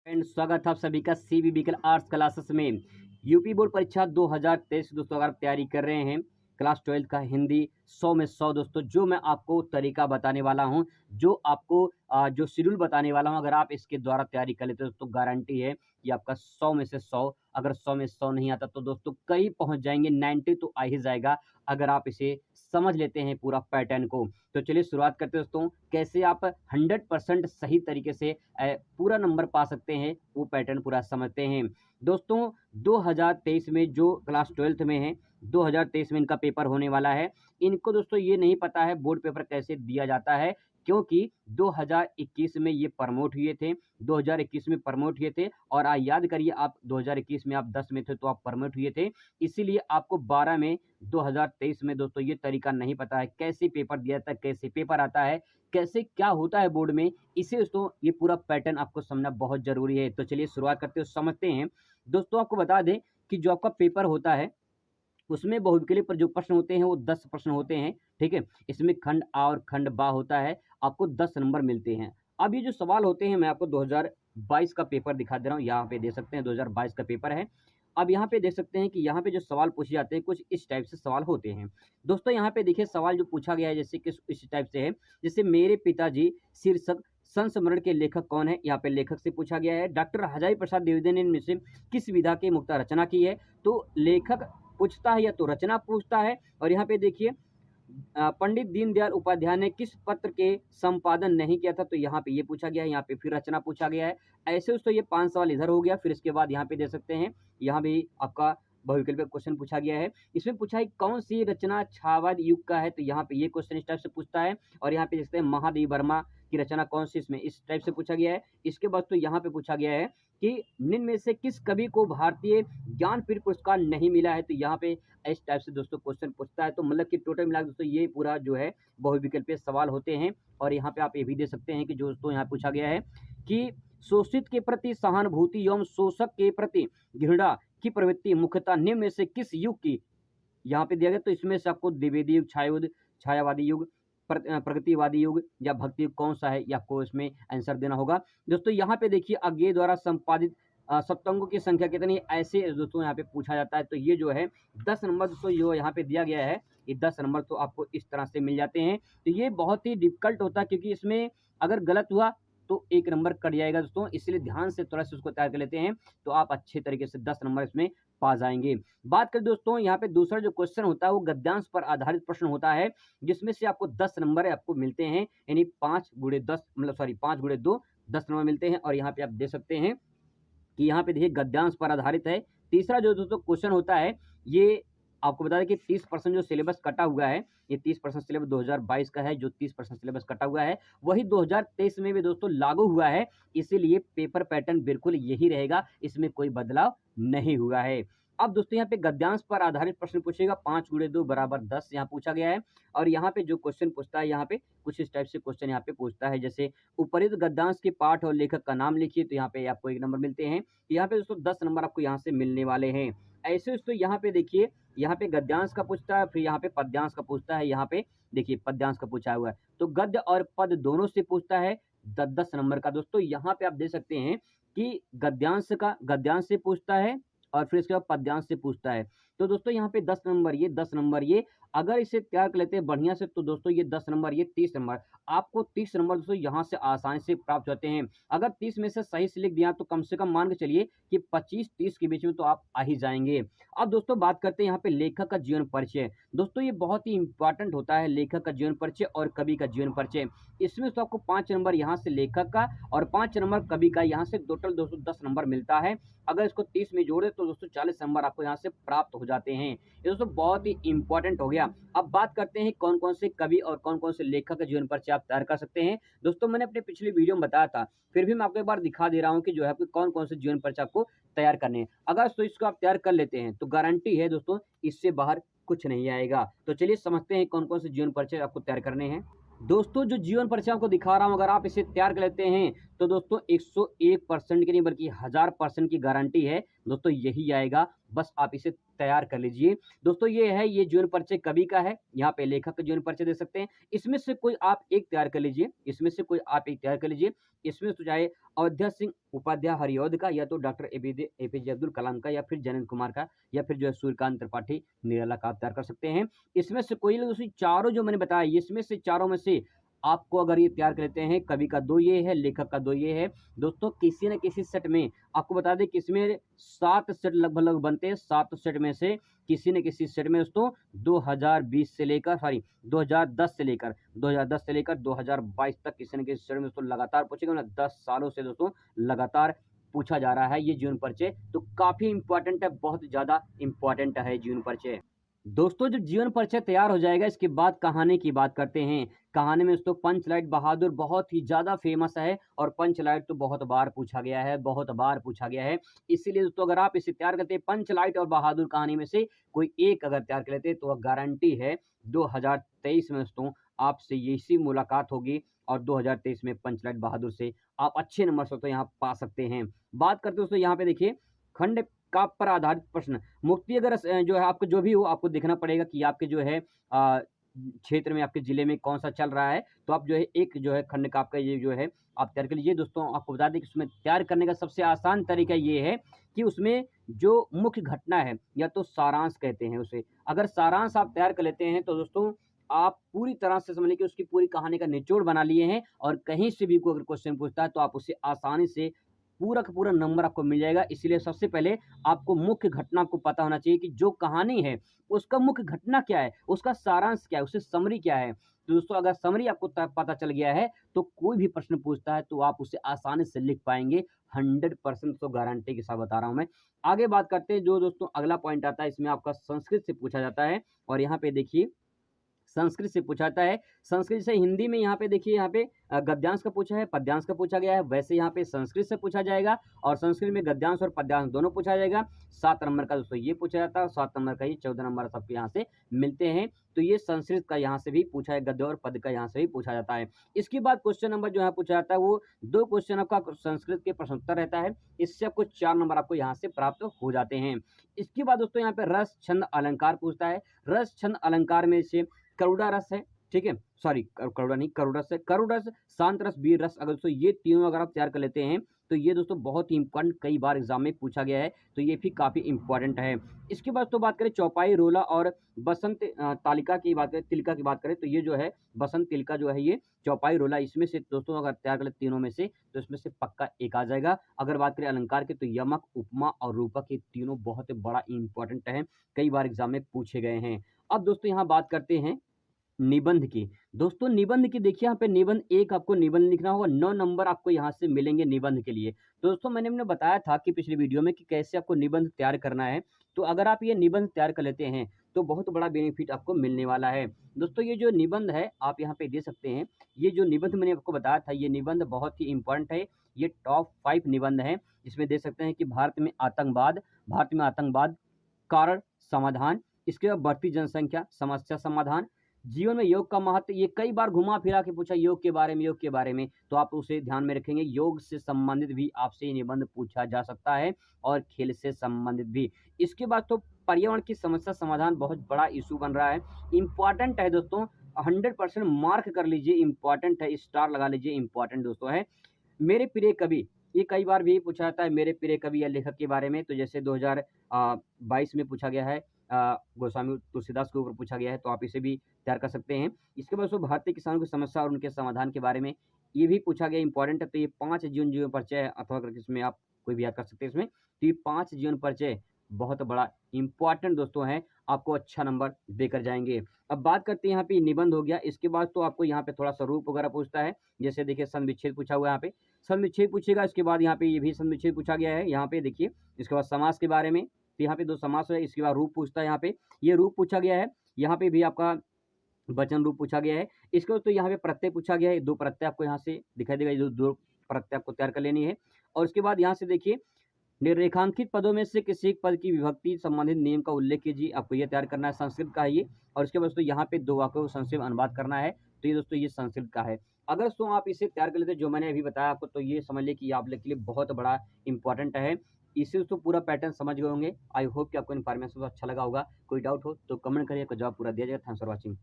Friend, स्वागत है आप सभी का सीबीबीकल आर्ट्स क्लासेस में। यूपी बोर्ड परीक्षा 2023 दोस्तों अगर आप तैयारी कर रहे हैं क्लास 12 का हिंदी 100 में 100 दोस्तों, जो मैं आपको तरीका बताने वाला हूं, जो आपको जो शेड्यूल बताने वाला हूं, अगर आप इसके द्वारा तैयारी कर लेते हो तो गारंटी है कि आपका 100 में से 100। अगर 100 में 100 नहीं आता तो दोस्तों कई पहुंच जाएंगे, 90 तो आ ही जाएगा अगर आप इसे समझ लेते हैं पूरा पैटर्न को। तो चलिए शुरुआत करते हैं दोस्तों, कैसे आप 100% सही तरीके से पूरा नंबर पा सकते हैं, वो पैटर्न पूरा समझते हैं दोस्तों। 2023 में जो क्लास 12th में है, 2023 में इनका पेपर होने वाला है। इनको दोस्तों ये नहीं पता है बोर्ड पेपर कैसे दिया जाता है, क्योंकि 2021 में ये प्रमोट हुए थे, 2021 में प्रमोट हुए थे। और याद करिए, आप 2021 में आप 10 में थे तो आप प्रमोट हुए थे, इसीलिए आपको 12 में 2023 में दोस्तों ये तरीका नहीं पता है कैसे पेपर दिया जाता है, कैसे पेपर आता है, कैसे क्या होता है बोर्ड में। इसे दोस्तों ये पूरा पैटर्न आपको समझना बहुत जरूरी है। तो चलिए शुरुआत करते हो, समझते हैं दोस्तों। आपको बता दें कि जो आपका पेपर होता है उसमें बहुविकल्प पर जो प्रश्न होते हैं वो 10 प्रश्न होते हैं, ठीक है। इसमें खंड आ और खंड बा होता है, आपको 10 नंबर मिलते हैं। अब ये जो सवाल होते हैं, मैं आपको 2022 का पेपर दिखा दे रहा हूँ, यहाँ पे दे सकते हैं 2022 का पेपर है। अब यहाँ पे देख सकते हैं कि यहाँ पे जो सवाल पूछे जाते हैं कुछ इस टाइप से सवाल होते हैं दोस्तों। यहाँ पे देखिए सवाल जो पूछा गया है जैसे कि इस टाइप से है, जैसे मेरे पिताजी शीर्षक संस्मरण के लेखक कौन है। यहाँ पे लेखक से पूछा गया है। डॉक्टर हजारी प्रसाद द्विवेदी ने इनमें से किस विधा के मुक्ता रचना की है। तो लेखक पूछता है या तो रचना पूछता है। और यहाँ पे देखिए पंडित दीनदयाल उपाध्याय ने किस पत्र के संपादन नहीं किया था, तो यहाँ पे ये पूछा गया है, यहाँ पे फिर रचना पूछा गया है। ऐसे दोस्तों ये 5 सवाल इधर हो गया। फिर इसके बाद यहाँ पे दे सकते हैं, यहाँ भी आपका बहुविकल्पीय क्वेश्चन पूछा गया है। इसमें पूछा है कौन सी रचना छायावाद युग का है, तो यहाँ पे ये क्वेश्चन इस टाइप से पूछता है। और यहाँ पे देखते हैं महादेवी वर्मा की रचना कौन सी, इसमें इस टाइप से पूछा गया है। इसके बाद तो यहाँ पे पूछा गया है कि निम्न में से किस कवि को भारतीय ज्ञानपीठ पुरस्कार नहीं मिला है, तो यहाँ पे इस टाइप से दोस्तों क्वेश्चन पूछता है। तो मतलब कि टोटल मिला दोस्तों ये पूरा जो है बहुविकल्पीय सवाल होते हैं। और यहाँ पे आप ये भी दे सकते हैं कि जो दोस्तों यहाँ पूछा गया है कि शोषित के प्रति सहानुभूति एवं शोषक के प्रति घृणा की प्रवृत्ति मुख्यतः निम्न में से किस युग की, यहाँ पे दिया गया। तो इसमें से आपको द्विवेदी युग, छायावादी युग, प्रगतिवादी युग या भक्ति युग कौन सा है, ये आपको इसमें आंसर देना होगा दोस्तों। यहाँ पे देखिए अज्ञेय द्वारा संपादित सप्तकों की संख्या कितनी है, ऐसे दोस्तों यहाँ पे पूछा जाता है। तो ये जो है 10 नंबर दोस्तों जो यहाँ पे दिया गया है, ये 10 नंबर तो आपको इस तरह से मिल जाते हैं। तो ये बहुत ही डिफिकल्ट होता है, क्योंकि इसमें अगर गलत हुआ तो 1 नंबर कट जाएगा दोस्तों, इसलिए ध्यान से थोड़ा सा उसको तैयार कर लेते हैं तो आप अच्छे तरीके से 10 नंबर इसमें पा जाएंगे। बात करें दोस्तों, यहाँ पे दूसरा जो क्वेश्चन होता है वो गद्यांश पर आधारित प्रश्न होता है, जिसमें से आपको 10 नंबर आपको मिलते हैं, यानी 5 गुणे 10 मतलब सॉरी 5 गुणे 2 10 नंबर मिलते हैं। और यहाँ पे आप दे सकते हैं कि यहाँ पे देखिए गद्यांश पर आधारित है। तीसरा जो दोस्तों क्वेश्चन होता है, ये आपको बता दें कि 30% जो सिलेबस कटा हुआ है, ये 30% सिलेबस 2022 का है। जो 30% सिलेबस कटा हुआ है वही 2023 में भी दोस्तों लागू हुआ है, इसीलिए पेपर पैटर्न बिल्कुल यही रहेगा, इसमें कोई बदलाव नहीं हुआ है। अब दोस्तों यहाँ पे गद्यांश पर आधारित प्रश्न पूछेगा, 5 गुणे 2 बराबर 10 यहाँ पूछा गया है। और यहाँ पे जो क्वेश्चन पूछता है, यहाँ पे कुछ इस टाइप से क्वेश्चन यहाँ पे पूछता है, जैसे उपरित गद्यांश के पाठ और लेखक का नाम लिखिए, तो यहाँ पे आपको 1 नंबर मिलते हैं। यहाँ पे दोस्तों 10 नंबर आपको यहाँ से मिलने वाले हैं। ऐसे दोस्तों यहाँ पे देखिए, यहाँ पे गद्यांश का पूछता है, फिर यहाँ पे पद्यांश का पूछता है। यहाँ पे देखिए पद्यांश का पूछा हुआ है, तो गद्य और पद दोनों से पूछता है 10-10 नंबर का दोस्तों। यहाँ पे आप दे सकते हैं कि गद्यांश से पूछता है और फिर इसके बाद पद्यांश से पूछता है। तो दोस्तों यहाँ पे 10 नंबर ये, 10 नंबर ये, अगर इसे तैयार कर लेते हैं बढ़िया से तो दोस्तों ये 10 नंबर ये 30 नंबर, आपको 30 नंबर दोस्तों यहाँ से आसानी से प्राप्त होते हैं। अगर 30 में से सही से लिख दिया तो कम से कम मान के चलिए कि 25-30 के बीच में तो आप आ ही जाएंगे। अब दोस्तों बात करते हैं यहाँ पे लेखक का जीवन परिचय। दोस्तों ये बहुत ही इंपॉर्टेंट होता है, लेखक का जीवन परिचय और कवि का जीवन परिचय। इसमें तो आपको 5 नंबर यहाँ से लेखक का और 5 नंबर कवि का, यहाँ से टोटल दोस्तों 10 नंबर मिलता है। अगर इसको 30 में जोड़े तो दोस्तों 40 नंबर आपको यहाँ से प्राप्त हो जाते हैं। ये दोस्तों बहुत ही इंपॉर्टेंट हो गया। अब बात करते हैं कौन कौन से कवि और कौन कौन से लेखक का जीवन परिचय आप तैयार कर सकते हैं। दोस्तों मैंने अपने पिछले वीडियो में बताया था, फिर भी मैं आपको एक बार दिखा दे रहा हूँ कि जो है कौन कौन से जीवन परिचय आपको तैयार करने हैं। अगर तो इसको आप तैयार कर लेते हैं तो गारंटी है दोस्तों इससे बाहर कुछ नहीं आएगा। तो चलिए समझते हैं कौन कौन से जीवन परिचय आपको तैयार करने हैं। दोस्तों जो जीवन परिचय आपको दिखा रहा हूं, अगर आप इसे तैयार कर लेते हैं तो दोस्तों 101% की नहीं बल्कि 1000% की गारंटी है दोस्तों यही आएगा। बस आप इसे तैयार कर लीजिए। दोस्तों ये है, ये जीवन परिचय कवि का है, यहाँ पे लेखक का जीवन परिचय दे सकते हैं। इसमें से कोई आप एक तैयार कर लीजिए, इसमें से कोई आप एक तैयार कर लीजिए। इसमें तो चाहे अयोध्या सिंह उपाध्याय हरिऔध का, या तो डॉक्टर एपीजे अब्दुल कलाम का, या फिर जयंत कुमार का, या फिर जो है सूर्यकांत त्रिपाठी निराला का आप तैयार कर सकते हैं। इसमें से कोई दोस्तों चारों जो मैंने बताया, इसमें से चारों में से आपको अगर ये तैयार कर लेते हैं, कवि का 2 ये है, लेखक का 2 ये है। दोस्तों किसी न किसी सेट में आपको बता दें कि इसमें 7 सेट लगभग बनते हैं। 7 सेट में से किसी न किसी सेट में दोस्तों 2010 से लेकर 2022 तक किसी न किसी सेट में दोस्तों लगातार पूछेगा ना, 10 सालों से दोस्तों लगातार पूछा जा रहा है ये जीवन परिचय। तो काफ़ी इम्पोर्टेंट है, बहुत ज़्यादा इम्पोर्टेंट है जीवन परिचय। दोस्तों जब जीवन परिचय तैयार हो जाएगा, इसके बाद कहानी की बात करते हैं। कहानी में दोस्तों पंचलाइट बहादुर बहुत ही ज़्यादा फेमस है, और पंचलाइट तो बहुत बार पूछा गया है, बहुत बार पूछा गया है। इसीलिए दोस्तों अगर आप इसे तैयार करते हैं, पंचलाइट और बहादुर कहानी में से कोई एक अगर तैयार कर लेते हैं, तो वह गारंटी है 2023 में दोस्तों आपसे इसी मुलाकात होगी, और 2023 में पंचलाइट बहादुर से आप अच्छे नंबर से तो यहाँ पा सकते हैं। बात करते हैं दोस्तों, यहाँ पे देखिए खंड का पर आधारित प्रश्न मुक्ति अगर जो है आपको जो भी हो, आपको देखना पड़ेगा कि आपके जो है क्षेत्र में, आपके ज़िले में कौन-सा चल रहा है। तो आप जो है एक जो है खंड का आपका ये जो है आप तैयार कर लीजिए। दोस्तों आपको बता दें कि उसमें तैयार करने का सबसे आसान तरीका ये है कि उसमें जो मुख्य घटना है, या तो सारांश कहते हैं उसे। अगर सारांश आप तैयार कर लेते हैं, तो दोस्तों आप पूरी तरह से समझ लीजिए कि उसकी पूरी कहानी का निचोड़ बना लिए हैं, और कहीं से भी कोई अगर क्वेश्चन पूछता है, तो आप उसे आसानी से पूरा का पूरा नंबर आपको मिल जाएगा। इसीलिए सबसे पहले आपको मुख्य घटना आपको पता होना चाहिए कि जो कहानी है, उसका मुख्य घटना क्या है, उसका सारांश क्या है, उससे समरी क्या है। तो दोस्तों अगर समरी आपको पता चल गया है, तो कोई भी प्रश्न पूछता है तो आप उसे आसानी से लिख पाएँगे। 100% तो गारंटी के साथ बता रहा हूँ मैं। आगे बात करते हैं, जो दोस्तों अगला पॉइंट आता है, इसमें आपका संस्कृत से पूछा जाता है, और यहाँ पे देखिए संस्कृत से पूछा जाता है। संस्कृत से हिंदी में यहाँ पे देखिए, यहाँ पे गद्यांश का पूछा है, पद्यांश का पूछा गया है। वैसे यहाँ पे संस्कृत से पूछा जाएगा, और संस्कृत में गद्यांश और पद्यांश दोनों पूछा जाएगा। 7 नंबर का दोस्तों ये पूछा जाता है, और 7 नंबर का ये 14 नंबर सबके यहाँ से मिलते हैं। तो ये संस्कृत का यहाँ से भी पूछा है, गद्य और पद का यहाँ से भी पूछा जाता है। इसके बाद क्वेश्चन नंबर जो है पूछा जाता है, वो 2 क्वेश्चन आपका संस्कृत के प्रश्न उत्तर रहता है। इससे आपको 4 नंबर आपको यहाँ से प्राप्त हो जाते हैं। इसके बाद दोस्तों यहाँ पे रस, छंद, अलंकार पूछता है। रस, छंद, अलंकार में से करुड़ा रस है, ठीक है, सॉरी करुड़ा नहीं, करुड़स है। करुड़स, शांत रस, वीर रस, अगर दोस्तों ये तीनों अगर आप तैयार कर लेते हैं, तो ये दोस्तों बहुत ही इंपॉर्टेंट, कई बार एग्जाम में पूछा गया है, तो ये भी काफ़ी इंपॉर्टेंट है। इसके बाद तो बात करें चौपाई, रोला और बसंत तालिका की बात करें, तिलका की बात करें, तो ये जो है बसंत तिलका जो है, ये चौपाई, रोला, इसमें से दोस्तों अगर तैयार कर ले तीनों में से, तो इसमें से पक्का एक आ जाएगा। अगर बात करें अलंकार की, तो यमक, उपमा और रूपक, ये तीनों बहुत बड़ा इंपॉर्टेंट है, कई बार एग्जाम में पूछे गए हैं। अब दोस्तों यहाँ बात करते हैं निबंध की। दोस्तों निबंध की देखिए, यहाँ पे निबंध 1 आपको निबंध लिखना होगा, 9 नंबर आपको यहाँ से मिलेंगे निबंध के लिए। तो दोस्तों मैंने बताया था कि पिछली वीडियो में कि कैसे आपको निबंध तैयार करना है। तो अगर आप ये निबंध तैयार कर लेते हैं, तो बहुत बड़ा बेनिफिट आपको मिलने वाला है। दोस्तों ये जो निबंध है आप यहाँ पे दे सकते हैं। ये जो निबंध मैंने आपको बताया था, ये निबंध बहुत ही इंपॉर्टेंट है। ये टॉप 5 निबंध है, जिसमें दे सकते हैं कि भारत में आतंकवाद, कारण, समाधान, इसके बाद बढ़ती जनसंख्या, समस्या समाधान, जीवन में योग का महत्व। ये कई बार घुमा फिरा के पूछा योग के बारे में, तो आप उसे ध्यान में रखेंगे। योग से संबंधित भी आपसे ये निबंध पूछा जा सकता है, और खेल से संबंधित भी। इसके बाद तो पर्यावरण की समस्या समाधान बहुत बड़ा इशू बन रहा है, इंपॉर्टेंट है दोस्तों, 100% मार्क कर लीजिए, इंपॉर्टेंट है, स्टार लगा लीजिए, इंपॉर्टेंट दोस्तों है। मेरे प्रिय कवि, ये कई बार भी पूछा जाता है मेरे प्रिय कवि या लेखक के बारे में। तो जैसे 2022 में पूछा गया है, गोस्वामी तुलसीदास के ऊपर पूछा गया है, तो आप इसे भी तैयार कर सकते हैं। इसके बाद दोस्तों भारतीय किसानों की समस्या और उनके समाधान के बारे में ये भी पूछा गया, इंपॉर्टेंट है। तो ये 5 जीवन परिचय है, अथवा अगर इसमें आप कोई भी याद कर सकते हैं इसमें। तो ये 5 जीवन परिचय बहुत बड़ा इंपॉर्टेंट दोस्तों है, आपको अच्छा नंबर देकर जाएंगे। अब बात करते हैं, यहाँ पे निबंध हो गया। इसके बाद तो आपको यहाँ पे थोड़ा सा रूप वगैरह पूछता है, जैसे देखिए संविच्छेद पूछा हुआ है, यहाँ पे संविच्छेद पूछेगा। इसके बाद यहाँ पे ये भी संविच्छेद पूछा गया है, यहाँ पे देखिए। इसके बाद समास के बारे में, तो यहाँ पे 2 समास है। इसके बाद रूप पूछता है, यहाँ पे ये रूप पूछा गया है। यहाँ पे भी आपका वचन रूप पूछा गया है। इसके बाद तो यहाँ पे प्रत्यय पूछा गया है, 2 प्रत्यय आपको यहाँ से दिखाई देगा, ये 2 प्रत्यय आपको तैयार कर लेनी है। और उसके बाद यहाँ से देखिए निरेखांकित पदों में से किसी एक पद की विभक्ति संबंधित नियम का उल्लेख कीजिए, आपको ये तैयार करना है, संस्कृत का है ये। और उसके बाद दोस्तों यहाँ पे 2 वाक्यों को संक्षिप्त अनुवाद करना है, तो ये दोस्तों ये संस्कृत का है। अगर दोस्तों आप इसे तैयार कर लेते हैं जो मैंने अभी बताया आपको, तो ये समझ लिया कि आप लोग के लिए बहुत बड़ा इंपॉर्टेंट है। इससे दोस्तों पूरा पैटर्न समझ गए होंगे। आई होप कि आपको इन्फॉर्मेशन अच्छा लगा होगा। कोई डाउट हो तो कमेंट करिए, आपका जवाब पूरा दिया जाएगा। Thanks for watching.